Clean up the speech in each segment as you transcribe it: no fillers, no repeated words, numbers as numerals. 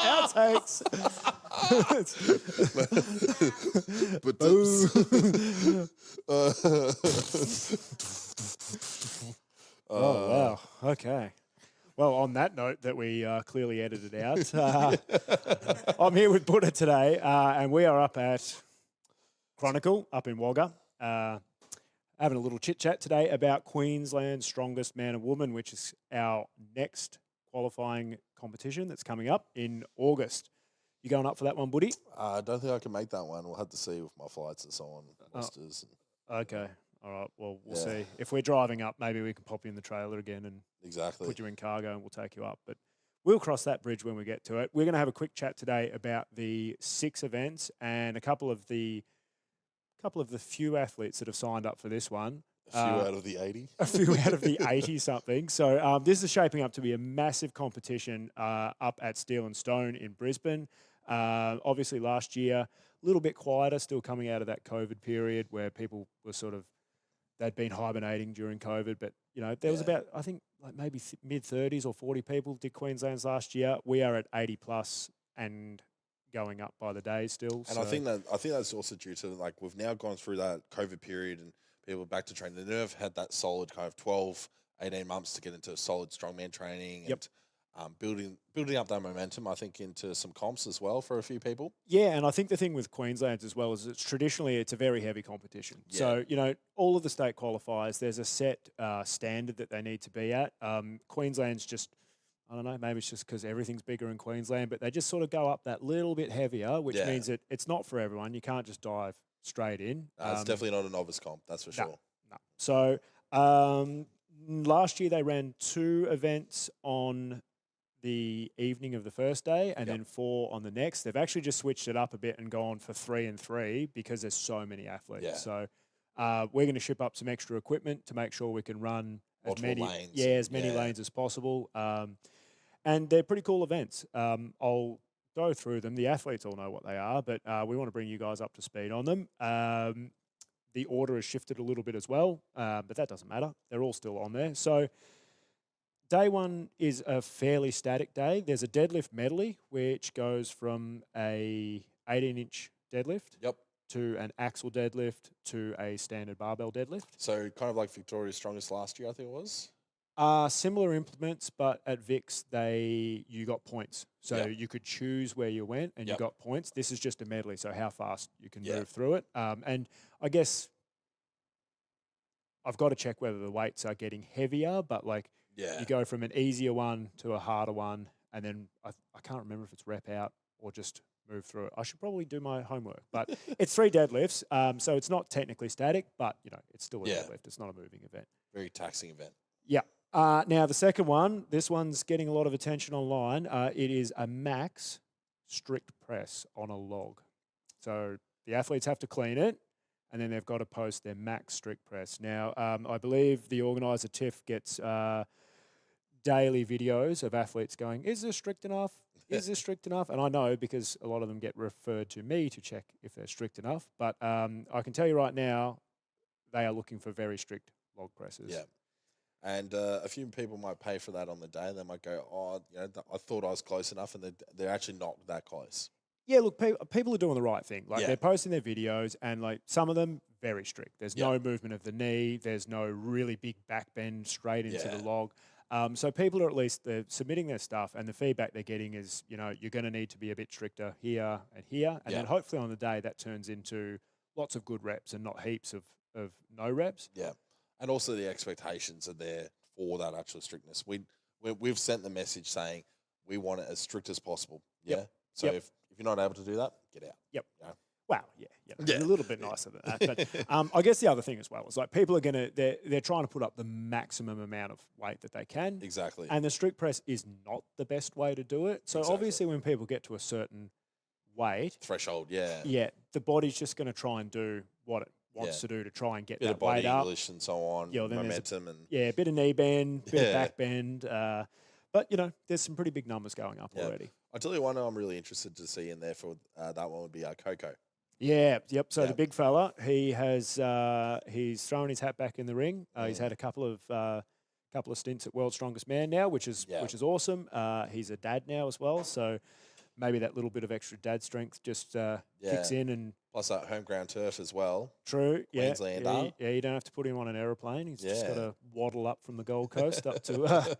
Outtakes. But Oh, wow. Okay. Well, on that note that we clearly edited out, I'm here with Buddha today, and we are up at Chronicle up in Wagga, having a little chit-chat today about Queensland's Strongest Man and Woman, which is our next qualifying competition that's coming up in August. You going up for that one, Buddy? I don't think I can make that one. We'll have to see with my flights and so on. Rosters Okay. All right. Well, we'll see. If we're driving up, maybe we can pop you in the trailer again and put you in cargo and we'll take you up. But we'll cross that bridge when we get to it. We're going to have a quick chat today about the 6 events and a couple of the few athletes that have signed up for this one. A few out of the 80. A few out of the 80 something. So this is shaping up to be a massive competition up at Steel and Stone in Brisbane. Obviously last year, a little bit quieter, still coming out of that COVID period where people were they'd been hibernating during COVID, but there was about, I think, like maybe mid-30s or 40 people did Queensland's last year. We are at 80 plus and going up by the day still. And I think that's also due to, like, we've now gone through that COVID period and people are back to training. They never had that solid kind of 12, 18 months to get into solid strongman training and building up that momentum, I think, into some comps as well for a few people. Yeah, and I think the thing with Queensland as well is it's a very heavy competition. Yeah. So, all of the state qualifiers, there's a set standard that they need to be at. Queensland's just, I don't know, maybe it's just because everything's bigger in Queensland, but they just sort of go up that little bit heavier, which means that it's not for everyone. You can't just dive straight in. It's definitely not a novice comp, that's for sure. No. So, last year they ran 2 events on the evening of the first day and then 4 on the next. They've actually just switched it up a bit and gone for 3 and 3 because there's so many athletes. Yeah. So we're going to ship up some extra equipment to make sure we can run as many lanes as possible. And they're pretty cool events. I'll go through them. The athletes all know what they are, but we want to bring you guys up to speed on them. The order has shifted a little bit as well, but that doesn't matter. They're all still on there. So day 1 is a fairly static day. There's a deadlift medley, which goes from a 18-inch deadlift to an axle deadlift to a standard barbell deadlift. So kind of like Victoria's Strongest last year, I think it was? Similar implements, but at Vic's, you got points. So you could choose where you went and you got points. This is just a medley, so how fast you can move through it. And I guess I've got to check whether the weights are getting heavier, but you go from an easier one to a harder one, and then I can't remember if it's rep out or just move through it. I should probably do my homework, but it's 3 deadlifts, so it's not technically static, but it's still a deadlift. It's not a moving event. Very taxing event. Yeah. Now the second one, this one's getting a lot of attention online. It is a max strict press on a log. So the athletes have to clean it, and then they've got to post their max strict press. Now, I believe the organiser, Tiff, gets daily videos of athletes going, is this strict enough? Is this strict enough? And I know because a lot of them get referred to me to check if they're strict enough. But I can tell you right now, they are looking for very strict log presses. Yeah. And a few people might pay for that on the day. They might go, I thought I was close enough, and they're actually not that close. Yeah, look, people are doing the right thing. They're posting their videos, and some of them very strict. There's no movement of the knee. There's no really big back bend straight into the log. So people are they're submitting their stuff, and the feedback they're getting is, you're going to need to be a bit stricter here and here, and then hopefully on the day that turns into lots of good reps and not heaps of no reps. Yeah, and also the expectations are there for that actual strictness. We've sent the message saying we want it as strict as possible. Yeah. Yep. So if you're not able to do that, get out. Yep. Well, a little bit nicer than that. But I guess the other thing as well is people are they're trying to put up the maximum amount of weight that they can. Exactly. And the strict press is not the best way to do it. So obviously when people get to a certain weight threshold, the body's just going to try and do what it wants to do to try and get bit that of body weight up. English and so on, momentum a bit of knee bend, bit of back bend. But there's some pretty big numbers going up already. I'll tell you one I'm really interested to see in there for that one would be Coco. Yeah, yep. So the big fella, he has he's thrown his hat back in the ring. He's had a couple of couple of stints at World's Strongest Man now, which is awesome. He's a dad now as well, so maybe that little bit of extra dad strength just kicks in. And plus that home ground turf as well. True, Queenslander. You don't have to put him on an aeroplane. He's just got to waddle up from the Gold Coast up to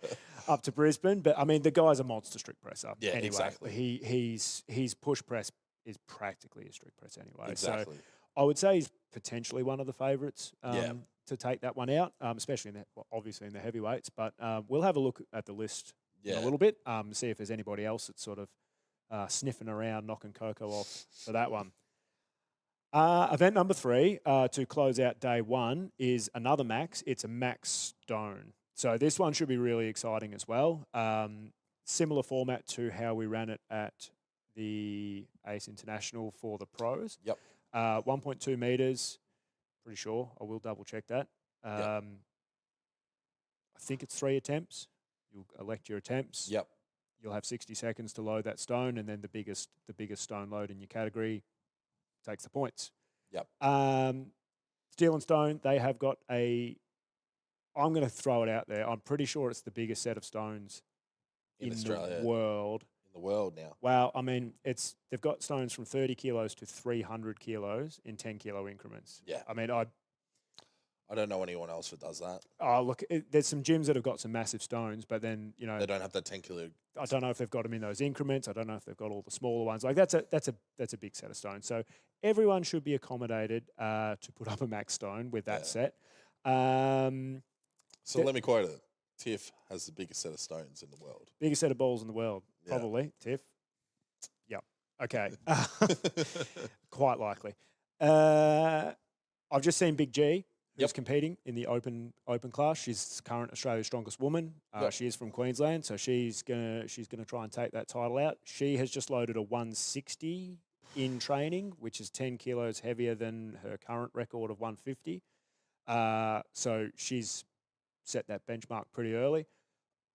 up to Brisbane. But I mean, the guy's a monster strict presser. Yeah, anyway, exactly. His push press is practically a strict press anyway. Exactly. So I would say he's potentially one of the favourites to take that one out, especially obviously in the heavyweights. But we'll have a look at the list in a little bit, see if there's anybody else that's sort of sniffing around, knocking Coco off for that one. Event number 3 to close out day 1 is another max. It's a max stone. So this one should be really exciting as well. Similar format to how we ran it at the Ace International for the pros. Yep. 1.2 meters. Pretty sure. I will double check that. I think it's 3 attempts. You'll elect your attempts. Yep. You'll have 60 seconds to load that stone, and then the biggest stone load in your category takes the points. Yep. Steel and Stone, they have got I'm going to throw it out there. I'm pretty sure it's the biggest set of stones in Australia. The world. In the world now. Well, I mean, they've got stones from 30 kilos to 300 kilos in 10 kilo increments. Yeah. I mean, I don't know anyone else that does that. Oh, look, there's some gyms that have got some massive stones, but then, they don't have that 10 kilo. I don't know if they've got them in those increments. I don't know if they've got all the smaller ones. Like that's a big set of stones. So everyone should be accommodated to put up a max stone with that set. So let me quote it. Tiff has the biggest set of stones in the world. Biggest set of balls in the world, probably. Tiff. Yep. Okay. Quite likely. I've just seen Big G, who's competing in the open class. She's current Australia's strongest woman. She is from Queensland, so she's gonna try and take that title out. She has just loaded a 160 in training, which is 10 kilos heavier than her current record of 150. So she's set that benchmark pretty early.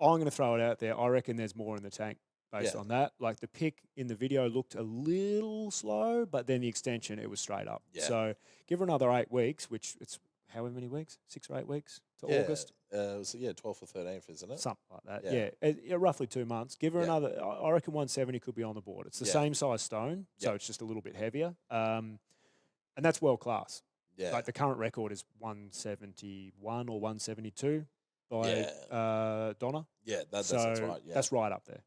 I'm going to throw it out there. I reckon there's more in the tank based on that. Like the pick in the video looked a little slow, but then the extension, it was straight up. Yeah. So give her another 8 weeks, which it's however many weeks, 6 or 8 weeks to August. It was 12th or 13th, isn't it? Something like that. Yeah, roughly 2 months. Give her another. I reckon 170 could be on the board. It's the same size stone, so it's just a little bit heavier. And that's world class. Yeah. Like the current record is 171 or 172 by Donna. Yeah, that's right. Yeah. That's right up there.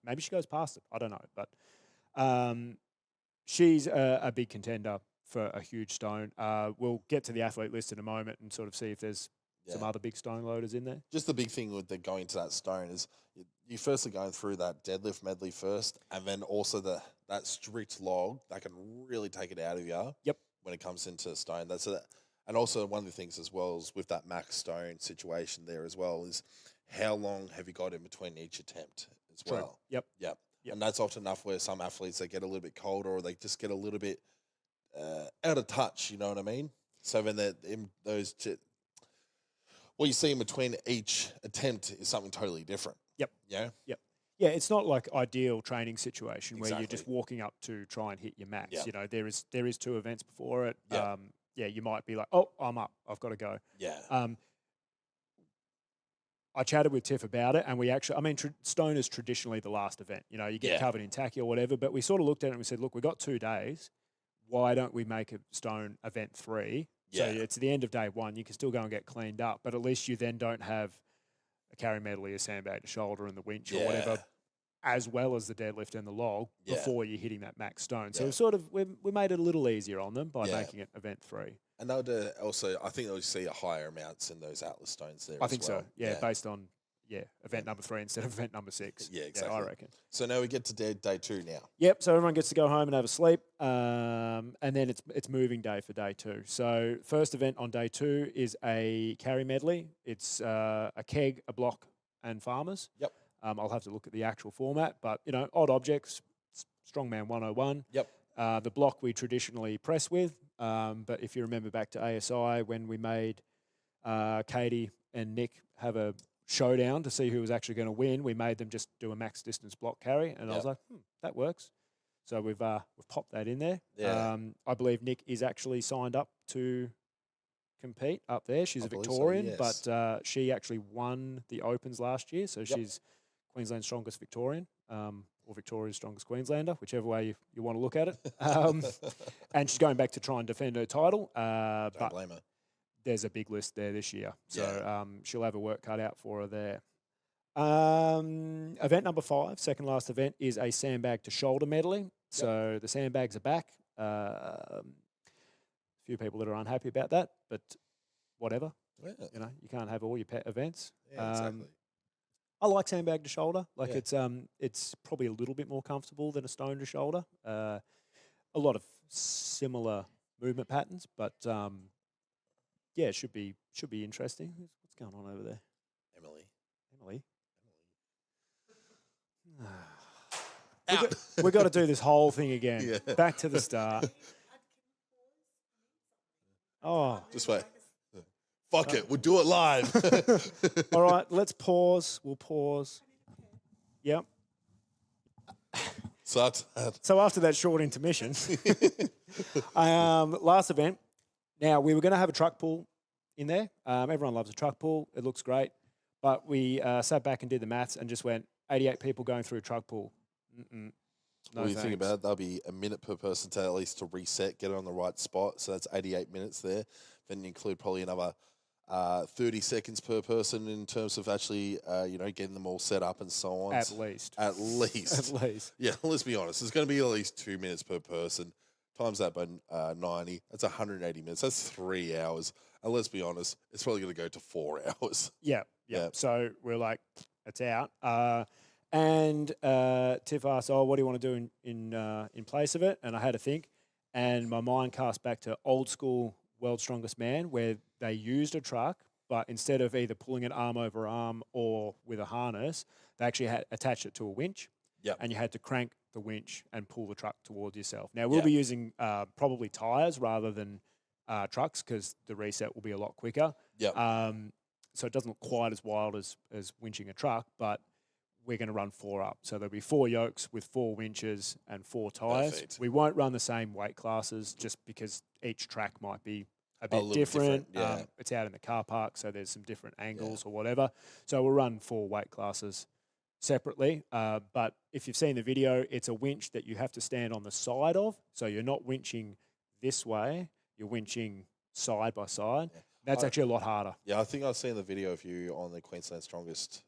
Maybe she goes past it. I don't know. But she's a big contender for a huge stone. We'll get to the athlete list in a moment and sort of see if there's some other big stone loaders in there. Just the big thing with the going to that stone is you firstly going through that deadlift medley first, and then also that strict log that can really take it out of you. Yep. When it comes into stone, and also one of the things as well is with that max stone situation there as well is how long have you got in between each attempt as well. Yep. And that's often enough where some athletes they get a little bit colder or they just get a little bit out of touch. You know what I mean? So then what you see in between each attempt is something totally different. Yep. Yeah. Yep. Yeah, it's not like ideal training situation where you're just walking up to try and hit your max. Yep. You know, there is 2 events before it. Yep. You might be like, oh, I'm up, I've got to go. Yeah. I chatted with Tiff about it, and stone is traditionally the last event. You know, you get covered in tacky or whatever, but we sort of looked at it and we said, look, we've got 2 days. Why don't we make a stone event 3? So it's the end of day 1. You can still go and get cleaned up, but at least you then don't have a carry medley, a sandbag, a shoulder, and the winch or whatever, as well as the deadlift and the log before you're hitting that max stone. So we made it a little easier on them by making it event 3. And they would also, I think they'll see a higher amounts in those Atlas stones there. I think well. so. Yeah, based on event number 3 instead of event number 6. Yeah, exactly. I reckon. So now we get to day 2 now. Yep. So everyone gets to go home and have a sleep, and then it's moving day for day 2. So first event on day 2 is a carry medley. It's a keg, a block, and farmers. Yep. I'll have to look at the actual format, but odd objects, strongman 101. Yep. The block we traditionally press with, but if you remember back to ASI when we made Katie and Nick have a showdown to see who was actually going to win, we made them just do a max distance block carry, and I was like, that works. So we've popped that in there. Yeah. I believe Nick is actually signed up to compete up there. She's I a believe so, Victorian, yes. but she actually won the Opens last year, so she's Queensland's strongest Victorian, or Victoria's strongest Queenslander, whichever way you want to look at it. And she's going back to try and defend her title. Don't But blame her. there's a big list there this year, so Yeah. she'll have her work cut out for her there. Event number 5, second last event, is a sandbag to shoulder medley. So the sandbags are back. A few people that are unhappy about that, but whatever. Yeah. You can't have all your pet events. Yeah, exactly. I like sandbag to shoulder. Like Yeah. it's probably a little bit more comfortable than a stone to shoulder. A lot of similar movement patterns, but yeah, it should be interesting. What's going on over there, Emily? Out. We've got to do this whole thing again. Yeah. Back to the start. Oh, Just wait. Fuck it. We'll do it live. all right. Let's pause. We'll pause. Yep. So So after that short intermission, last event. Now we were going to have a truck pull in there. Everyone loves a truck pull. It looks great, but we sat back and did the maths and just went 88 people going through a truck pull. No, what do you think thanks. about it? That'll be a minute per person to at least to reset, get it on the right spot. So that's 88 minutes there. Then you include probably another 30 seconds per person in terms of actually, getting them all set up and so on. At least. At least. At least. Yeah, let's be honest. It's going to be at least 2 minutes per person. Times that by 90. That's 180 minutes. That's 3 hours. And let's be honest, it's probably going to go to 4 hours. Yeah. Yeah. So we're like, it's out. And Tiff asked, "Oh, what do you want to do in place of it?" And I had to think, and my mind cast back to old school World's Strongest Man, where they used a truck, but instead of either pulling it arm over arm or with a harness, they actually had attached it to a winch. Yep. And you had to crank the winch and pull the truck towards yourself. Now we'll be using probably tires rather than trucks because the reset will be a lot quicker. Yeah. So it doesn't look quite as wild as winching a truck, but we're going to run 4 up. So there'll be 4 yokes with 4 winches and 4 tyres. Perfect. We won't run the same weight classes just because each track might be a bit little different. different, yeah. It's out in the car park, so there's some different angles or whatever. So we'll run 4 weight classes separately. But if you've seen the video, it's a winch that you have to stand on the side of. So you're not winching this way, you're winching side by side. Yeah. That's actually a lot harder. Yeah, I think I've seen the video of you on the Queensland Strongest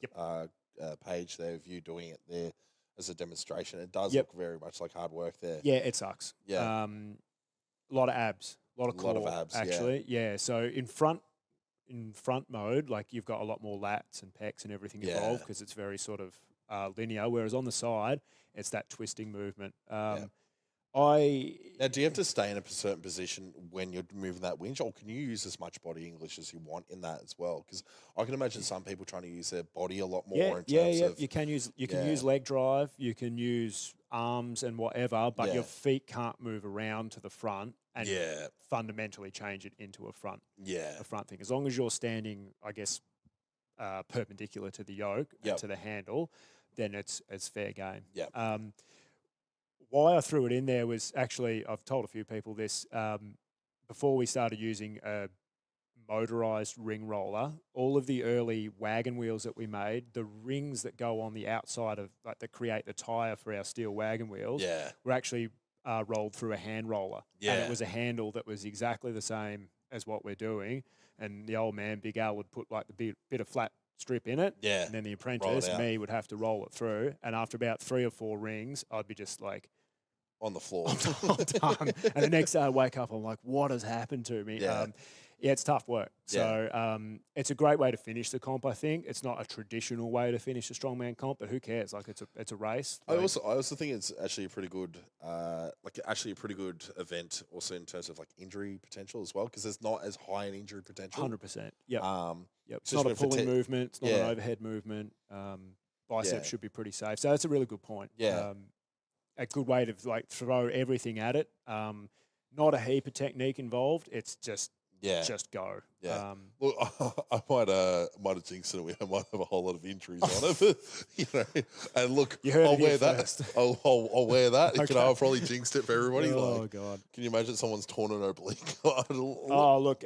page there of you doing it there as a demonstration. It does look very much like hard work there. Yeah, it sucks. Yeah. A lot of abs, a lot of core, lot of abs, actually. Yeah. So in front mode, like you've got a lot more lats and pecs and everything involved because it's very sort of linear. Whereas on the side, it's that twisting movement. Now, do you have to stay in a certain position when you're moving that winch, or can you use as much body English as you want in that as well? Because I can imagine some people trying to use their body a lot more. You can use leg drive, you can use arms and whatever, but your feet can't move around to the front and fundamentally change it into a front thing. As long as you're standing, I guess, perpendicular to the yoke and to the handle, then it's fair game. Yeah. Why I threw it in there was actually, I've told a few people this, before we started using a motorized ring roller, all of the early wagon wheels that we made, the rings that go on the outside of, like, that create the tire for our steel wagon wheels, were actually rolled through a hand roller. Yeah. And it was a handle that was exactly the same as what we're doing. And the old man, Big Al, would put like the bit of flat strip in it. Yeah. And then the apprentice, me, would have to roll it through. And after about 3 or 4 rings, I'd be just like, on the floor. I'm done. And the next day I wake up, I'm like, what has happened to me? Yeah. It's tough work. So it's a great way to finish the comp, I think. It's not a traditional way to finish a strongman comp, but who cares? Like, it's a race. I also think it's actually a pretty good, event also in terms of like injury potential as well, because there's not as high an injury potential. 100%. Yep. It's just not a pulling movement. It's not an overhead movement. Biceps should be pretty safe. So that's a really good point. Yeah. A good way to like throw everything at it. Not a heap of technique involved. It's just go. Yeah. Look, I might have jinxed it. I might have a whole lot of injuries on it, but, and look, I'll wear that. I'll wear that. Okay. I've probably jinxed it for everybody. Oh God! Can you imagine someone's torn an oblique? Look,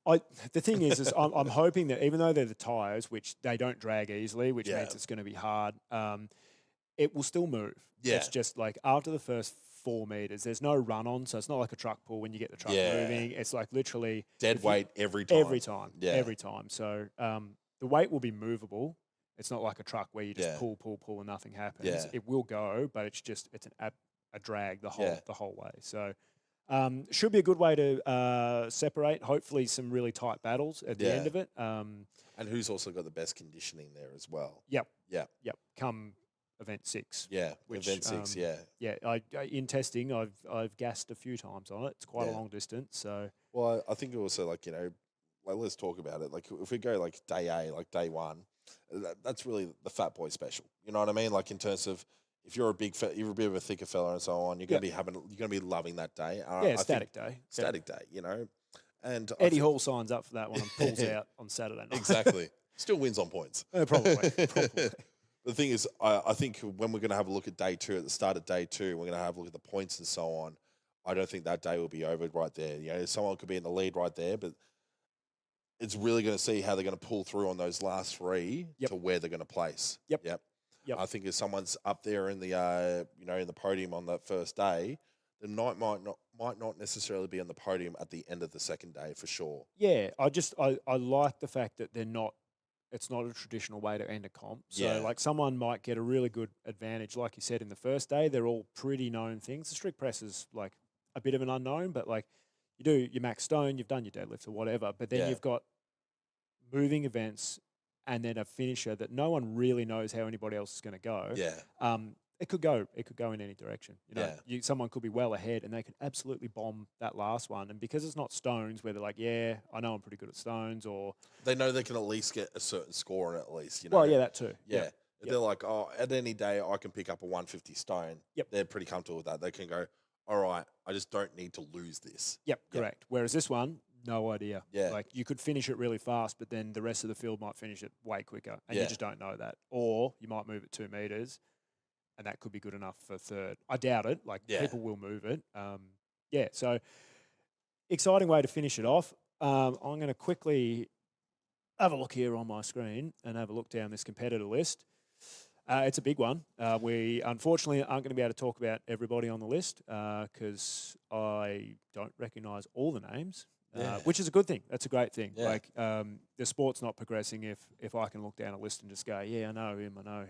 The thing is I'm hoping that even though they're the tyres, which they don't drag easily, which Yeah. means it's going to be hard, it will still move. Yeah. It's just like after the first 4 meters, there's no run on, so it's not like a truck pull when you get the truck Yeah. moving. It's like literally Dead weight every time. Yeah. every time. So the weight will be movable. It's not like a truck where you just Yeah. pull, and nothing happens. Yeah. It will go, but it's a drag the whole way. So should be a good way to separate. Hopefully, some really tight battles at the end of it. And who's also got the best conditioning there as well? Yep. Yeah. Yep. Come event 6. Yeah. Which, event 6. Yeah. Yeah. In testing, I've gassed a few times on it. It's quite a long distance. So Well, I think also like let's talk about it. Like if we go like day A, like day 1, that's really the fat boy special. You know what I mean? Like in terms of if you're you're a bit of a thicker fella and so on, you're gonna you're gonna be loving that day. static day. Static day. You know. And Eddie Hall signs up for that one and pulls out on Saturday night. Exactly. Still wins on points. Probably. The thing is, I think when we're going to have a look at day 2, at the start of day 2, we're going to have a look at the points and so on. I don't think that day will be over right there. You know, someone could be in the lead right there, but it's really going to see how they're going to pull through on those last 3 to where they're going to place. Yep. I think if someone's up there in the in the podium on that first day, they might not necessarily be on the podium at the end of the second day for sure. Yeah, I like the fact that it's not a traditional way to end a comp. So like someone might get a really good advantage, like you said, in the first day. They're all pretty known things. The strict press is like a bit of an unknown, but like you do your max stone, you've done your deadlifts or whatever, but then you've got moving events and then a finisher that no one really knows how anybody else is going to go. Yeah. It could go in any direction. You know, someone could be well ahead and they could absolutely bomb that last one. And because it's not stones, where they're like, yeah, I know I'm pretty good at stones, or they know they can at least get a certain score on it at least. You know. Well, yeah, that too. Yeah. They're like, oh, at any day I can pick up a 150 stone. Yep. They're pretty comfortable with that. They can go, all right, I just don't need to lose this. Yep, correct. Whereas this one, no idea. Yeah. Like you could finish it really fast, but then the rest of the field might finish it way quicker, and you just don't know that. Or you might move it 2 meters, and that could be good enough for third. I doubt it. Like people will move it. So exciting way to finish it off. I'm going to quickly have a look here on my screen and have a look down this competitor list. It's a big one. We unfortunately aren't going to be able to talk about everybody on the list because I don't recognise all the names. Which is a good thing. That's a great thing. Yeah. Like the sport's not progressing if I can look down a list and just go, yeah, I know him, you know,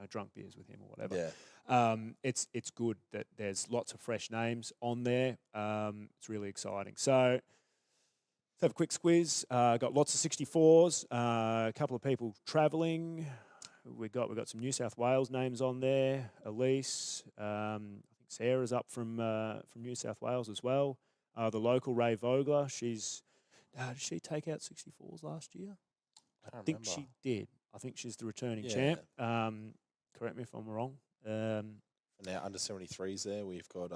drunk beers with him or whatever. Yeah. It's good that there's lots of fresh names on there. It's really exciting. So let's have a quick squiz. Got lots of 64s. A couple of people travelling. We got some New South Wales names on there. Elise, I think Sarah's up from New South Wales as well. The local Ray Vogler, did she take out 64s last year? I think she did. I think she's the returning champ. Correct me if I'm wrong. And now under 73s there, we've got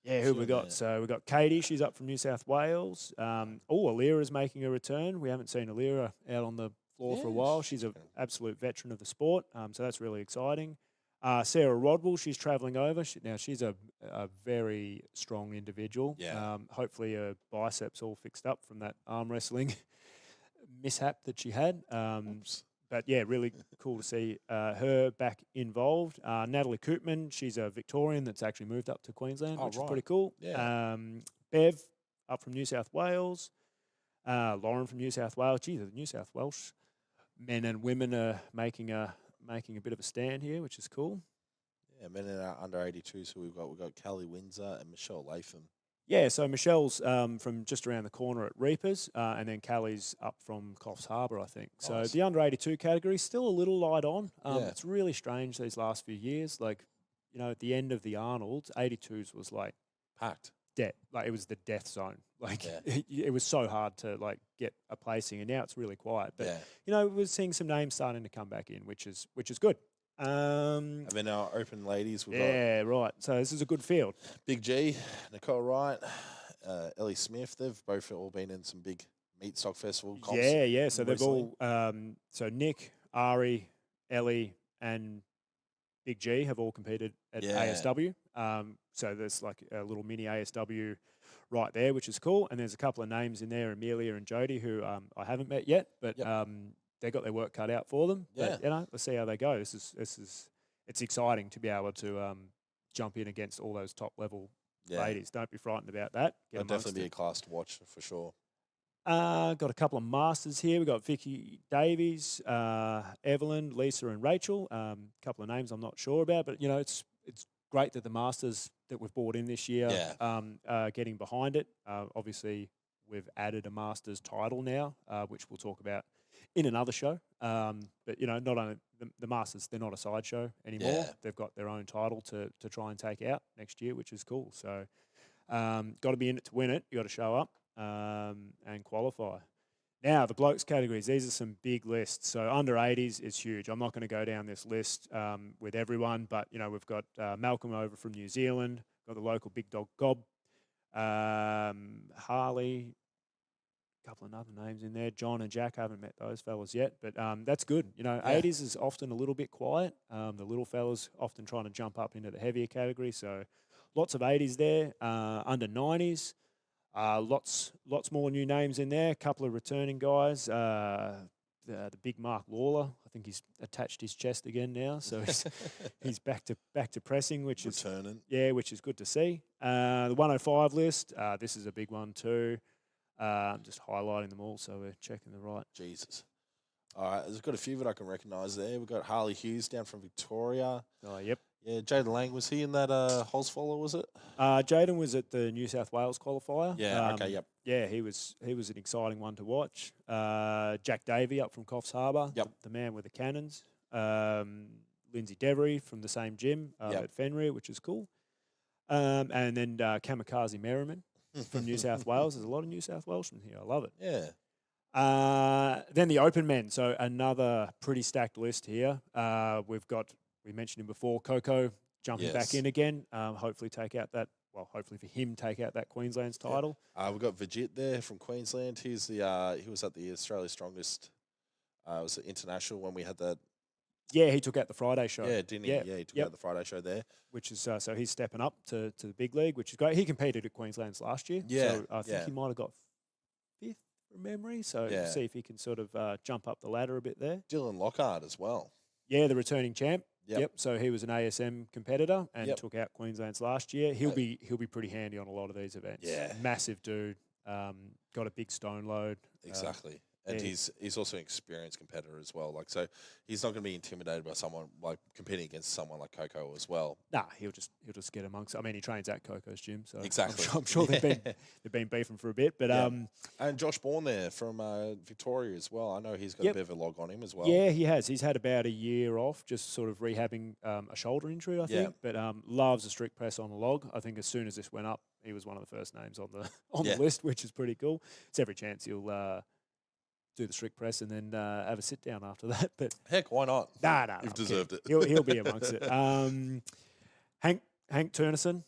who we got? So we've got Katie, she's up from New South Wales. Alira's making a return. We haven't seen Alira out on the floor for a while. She's an absolute veteran of the sport, so that's really exciting. Sarah Rodwell, she's travelling over. She's a very strong individual. Yeah. Hopefully her biceps all fixed up from that arm wrestling mishap that she had. But yeah, really cool to see her back involved. Natalie Koopman, she's a Victorian that's actually moved up to Queensland, which is pretty cool. Yeah. Bev, up from New South Wales. Lauren from New South Wales. Gee, the New South Welsh men and women are making a bit of a stand here, which is cool. Yeah, men in our under 82. So we've got Callie Windsor and Michelle Latham. Yeah, so Michelle's from just around the corner at Reapers, and then Callie's up from Coffs Harbour, I think. So Nice. the under 82 category is still a little light on. Yeah. It's really strange these last few years. Like, you know, at the end of the Arnold's, 82s was like Packed. death. Like it was the death zone. Like Yeah. it was so hard to like get a placing, and now it's really quiet. But Yeah. you know, we're seeing some names starting to come back in, which is good. And then our open ladies, we've got Yeah, right. So this is a good field. Big G, Nicole Wright, Ellie Smith. They've both all been in some big meat stock festival comps. Yeah. So they've recently. all so Nick, Ari, Ellie, and Big G have all competed at Yeah. ASW. So there's like a little mini ASW right there, which is cool. And there's a couple of names in there, Amelia and Jody, who I haven't met yet, but they got their work cut out for them. Yeah. But let's see how they go. It's exciting to be able to jump in against all those top level ladies. Don't be frightened about that. That'll definitely be a class to watch for sure. Got a couple of masters here. We've got Vicky Davies, Evelyn, Lisa, and Rachel. A couple of names I'm not sure about, but it's great that the masters that we've brought in this year are getting behind it. Obviously, we've added a masters title now, which we'll talk about in another show. But not only the masters, they're not a sideshow anymore. Yeah. They've got their own title to try and take out next year, which is cool. So, got to be in it to win it. You got to show up. And qualify. Now, the blokes categories, these are some big lists. So under 80s is huge. I'm not going to go down this list with everyone, but, we've got Malcolm over from New Zealand, got the local Big Dog Gob, Harley, a couple of other names in there. John and Jack, I haven't met those fellas yet, but that's good. 80s is often a little bit quiet. The little fellas often trying to jump up into the heavier category. So lots of 80s there. Under 90s. Lots more new names in there. A couple of returning guys. The big Mark Lawler. I think he's attached his chest again now, so he's back to pressing, which is good to see. The 105 list. This is a big one too. I'm just highlighting them all, so we're checking the right. Jesus. All right, there's got a few that I can recognise there. We've got Harley Hughes down from Victoria. Oh, yep. Yeah, Jaden Lang, was he in that Holzfäller, was it? Jaden was at the New South Wales qualifier. Yeah, okay, yep. Yeah, he was an exciting one to watch. Jack Davey up from Coffs Harbour, the man with the cannons. Lindsay Devery from the same gym at Fenrir, which is cool. And then Kamikaze Merriman from New South Wales. There's a lot of New South Welshmen here. I love it. Yeah. Then the open men. So another pretty stacked list here. We mentioned him before, Coco jumping back in again. Hopefully take out that Queensland's title. We've got Vijit there from Queensland. He was at the Australia's Strongest. It was international when we had that. Yeah, he took out the Friday show. Yeah, didn't he? Yeah, he took out the Friday show there. Which is so he's stepping up to the big league, which is great. He competed at Queensland's last year. Yeah, so I think he might have got 5th from memory. So see if he can sort of jump up the ladder a bit there. Dylan Lockhart as well. Yeah, the returning champ. Yep. So he was an ASM competitor and took out Queensland's last year. He'll be pretty handy on a lot of these events. Yeah. Massive dude. Got a big stone load. Exactly. And he's also an experienced competitor as well. Like, so he's not going to be intimidated by someone like competing against someone like Coco as well. Nah, he'll just get amongst. I mean, he trains at Coco's gym, so exactly. I'm sure they've been beefing for a bit. But and Josh Bourne there from Victoria as well. I know he's got a bit of a log on him as well. Yeah, he has. He's had about a year off, just sort of rehabbing a shoulder injury, I think. But loves a strict press on the log. I think as soon as this went up, he was one of the first names on the list, which is pretty cool. It's every chance he'll do the strict press and then have a sit down after that. But heck, why not? Nah, you've deserved it. He'll be amongst it. Hank Turnerson,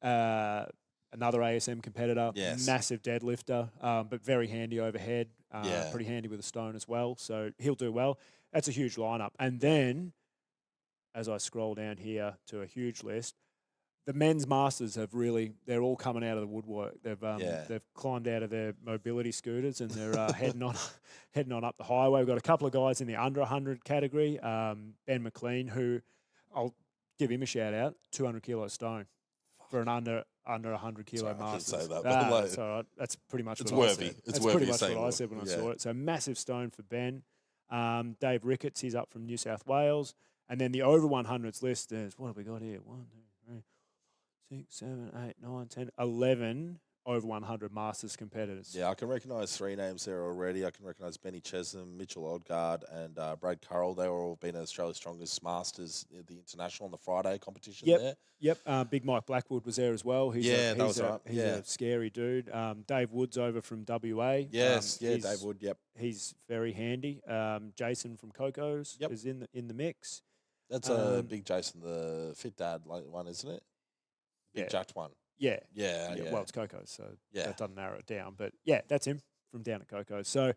another ASM competitor, massive deadlifter, but very handy overhead. Pretty handy with a stone as well. So he'll do well. That's a huge lineup. And then, as I scroll down here to a huge list, the men's masters they're all coming out of the woodwork. They've climbed out of their mobility scooters and they're heading on up the highway. We've got a couple of guys in the under 100 category. Ben McLean, who I'll give him a shout out, 200 kilo stone for an under 100 kilo masters. I say that, that's all right. That's pretty much what I said. It's that's worthy pretty much what I said when I saw it. So massive stone for Ben. Dave Ricketts, he's up from New South Wales. And then the over 100s list, there's, what have we got here? 1, 2, 3, 6, 7, 8, 9, 10, 11 over 100 Masters competitors. Yeah, I can recognise 3 names there already. I can recognise Benny Chesham, Mitchell Odgaard, and Brad Currell. They were all been Australia's Strongest Masters at the International on the Friday competition there. Yep. Big Mike Blackwood was there as well. He's a scary dude. Dave Woods over from WA. Yes, Dave Wood, He's very handy. Jason from Coco's is in the mix. That's Big Jason, the fit dad one, isn't it? Big jacked one. Yeah. Yeah. Well, it's Coco's, so that doesn't narrow it down. But yeah, that's him from down at Coco. So,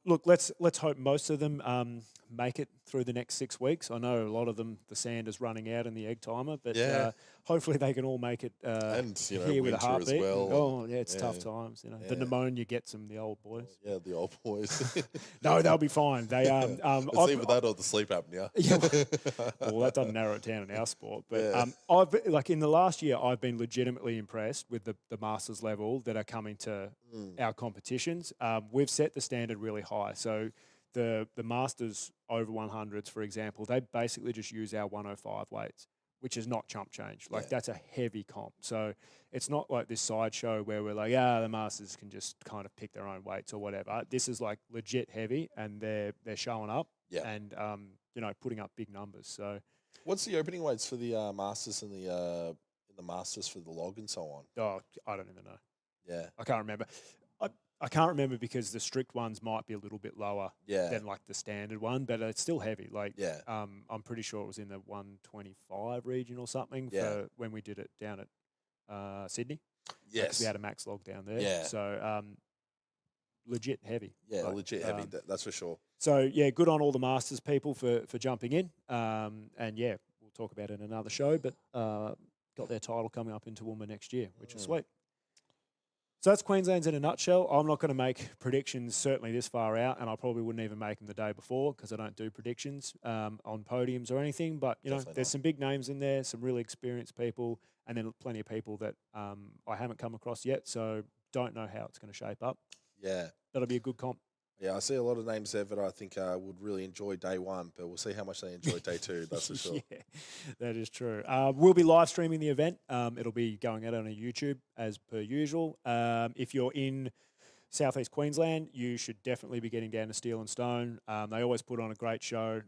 look, let's hope most of them make it through the next 6 weeks. I know a lot of them, the sand is running out in the egg timer, but Yeah. hopefully they can all make it And, you know, here with a winter as heartbeat. well. And, it's tough times. The Yeah. pneumonia gets them, the old boys. Yeah, the old boys. No, they'll be fine. They It's either that or the sleep apnea. Yeah, well, that doesn't narrow it down in our sport. But Yeah. like in the last year, I've been legitimately impressed with the masters level that are coming to our competitions. We've set the standard really high. So the masters over 100s, for example, they basically just use our 105 weights, which is not chump change. Like that's a heavy comp. So it's not like this sideshow where we're like, the masters can just kind of pick their own weights or whatever. This is like legit heavy, and they're showing up and putting up big numbers. So What's the opening weights for the masters and the masters for the log and so on? oh, I don't even know. Yeah. I can't remember. I can't remember because the strict ones might be a little bit lower than like the standard one, but it's still heavy. Like, I'm pretty sure it was in the 125 region or something for when we did it down at Sydney. Yes. We had a max log down there. Yeah. So, legit heavy. Yeah, like, legit heavy. That's for sure. So, good on all the Masters people for jumping in. And we'll talk about it in another show, but got their title coming up in Toowoomba next year, which is sweet. So that's Queensland's in a nutshell. I'm not going to make predictions certainly this far out, and I probably wouldn't even make them the day before because I don't do predictions on podiums or anything. But, there's some big names in there, some really experienced people, and then plenty of people that I haven't come across yet, so don't know how it's going to shape up. Yeah. That'll be a good comp. Yeah, I see a lot of names there that I think would really enjoy day one, but we'll see how much they enjoy day two, that's for sure. Yeah, that is true. We'll be live streaming the event. It'll be going out on YouTube as per usual. If you're in Southeast Queensland, you should definitely be getting down to Steel and Stone. They always put on a great show.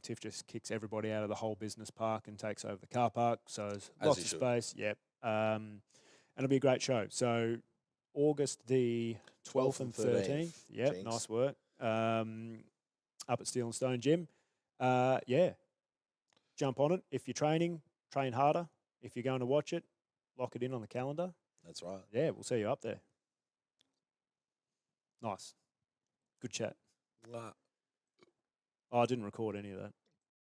Tiff just kicks everybody out of the whole business park and takes over the car park, so there's lots of space. Yep. And it'll be a great show. So August the 12th and 13th. Yep, Jinx. nice work. Up at Steel and Stone Gym. Jump on it. If you're training, train harder. If you're going to watch it, lock it in on the calendar. That's right. Yeah, we'll see you up there. Nice. Good chat. Wow. Oh, I didn't record any of that.